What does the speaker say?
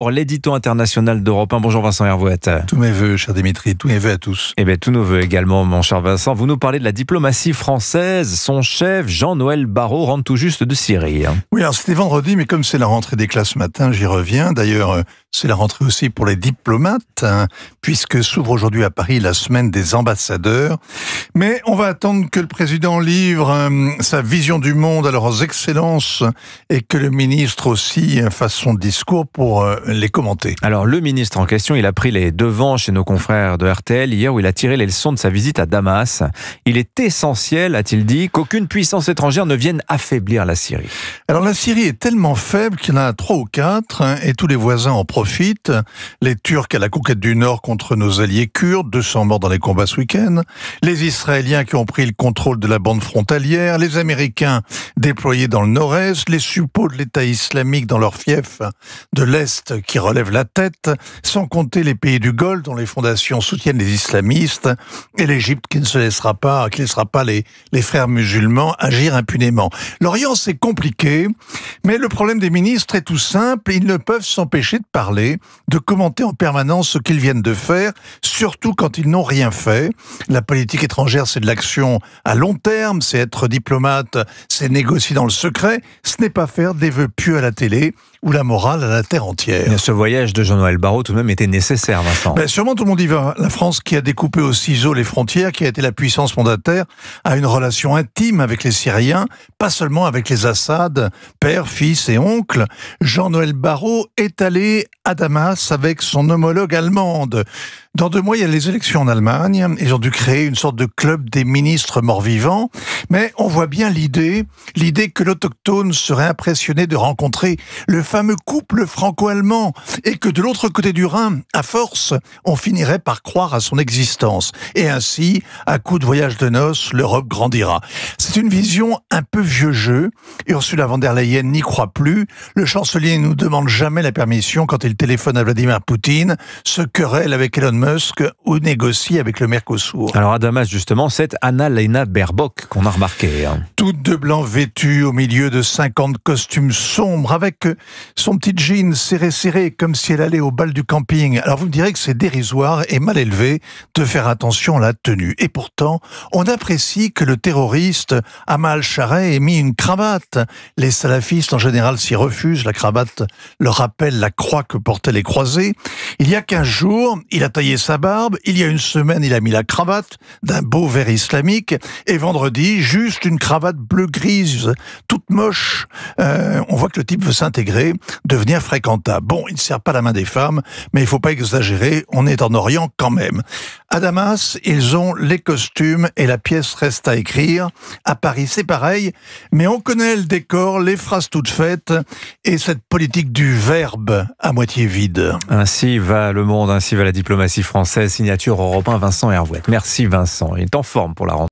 Pour l'édito international d'Europe 1. Bonjour Vincent Hervouette. Tous mes voeux, cher Dimitri, tous mes voeux à tous. Eh bien, tous nos voeux également, mon cher Vincent. Vous nous parlez de la diplomatie française. Son chef, Jean-Noël Barrot, rentre tout juste de Syrie. Oui, alors c'était vendredi, mais comme c'est la rentrée des classes ce matin, j'y reviens. D'ailleurs, c'est la rentrée aussi pour les diplomates, puisque s'ouvre aujourd'hui à Paris la semaine des ambassadeurs. Mais on va attendre que le président livre sa vision du monde à leurs excellences et que le ministre aussi fasse son discours pour les commenter. Alors, le ministre en question, il a pris les devants chez nos confrères de RTL hier où il a tiré les leçons de sa visite à Damas. Il est essentiel, a-t-il dit, qu'aucune puissance étrangère ne vienne affaiblir la Syrie. Alors la Syrie est tellement faible qu'il y en a 3 ou 4 et tous les voisins en profitent. Les Turcs à la conquête du Nord contre nos alliés kurdes, 200 morts dans les combats ce week-end. Les Israéliens qui ont pris le contrôle de la bande frontalière. Les Américains déployés dans le Nord-Est. Les suppôts de l'État islamique dans leur fief de l'Est qui relèvent la tête. Sans compter les pays du Golfe dont les fondations soutiennent les islamistes. Et l'Égypte qui ne laissera pas les frères musulmans agir impunément. L'Orient, c'est compliqué, mais le problème des ministres est tout simple. Ils ne peuvent s'empêcher de parler, de commenter en permanence ce qu'ils viennent de faire, surtout quand ils n'ont rien fait. La politique étrangère, c'est de l'action à long terme, c'est être diplomate, c'est négocier dans le secret. Ce n'est pas faire des vœux pieux à la télé ou la morale à la terre entière. Ce voyage de Jean-Noël Barrot tout de même était nécessaire, Vincent. Sûrement tout le monde y va. La France qui a découpé au ciseau les frontières, qui a été la puissance mandataire, a une relation intime avec les Syriens, pas seulement avec les Assad, père, fils et oncle. Jean-Noël Barrot est allé à Damas avec son homologue allemande. Dans 2 mois, il y a les élections en Allemagne. Ils ont dû créer une sorte de club des ministres morts-vivants. Mais on voit bien l'idée que l'autochtone serait impressionné de rencontrer le fameux couple franco-allemand et que de l'autre côté du Rhin, à force, on finirait par croire à son existence. Et ainsi, à coup de voyage de noces, l'Europe grandira. C'est une vision un peu vieux jeu. Ursula von der Leyen n'y croit plus. Le chancelier ne nous demande jamais la permission quand il téléphone à Vladimir Poutine, se querelle avec Elon Musk ou négocie avec le Mercosur. Alors à Damas, justement, c'est Anna-Lena Baerbock qu'on a remarqué. Toute de blanc vêtue au milieu de 50 costumes sombres, avec son petit jean serré comme si elle allait au bal du camping. Alors vous me direz que c'est dérisoire et mal élevé de faire attention à la tenue. Et pourtant, on apprécie que le terroriste Amal Chareh ait mis une cravate. Les salafistes en général s'y refusent. La cravate leur rappelle la croix que portaient les croisés. Il y a 15 jours, il a taillé sa barbe. Il y a 1 semaine, il a mis la cravate d'un beau vert islamique. Et vendredi, juste une cravate bleu-grise, toute moche. On voit que le type veut s'intégrer, devenir fréquentable. Bon, il ne serre pas la main des femmes, mais il ne faut pas exagérer, on est en Orient quand même. À Damas, ils ont les costumes et la pièce reste à écrire. À Paris, c'est pareil, mais on connaît le décor, les phrases toutes faites et cette politique du verbe à moitié vide. Ainsi va le monde, ainsi va la diplomatie française. Signature Europe 1, Vincent Hervouette. Merci Vincent, il est en forme pour la rentrée.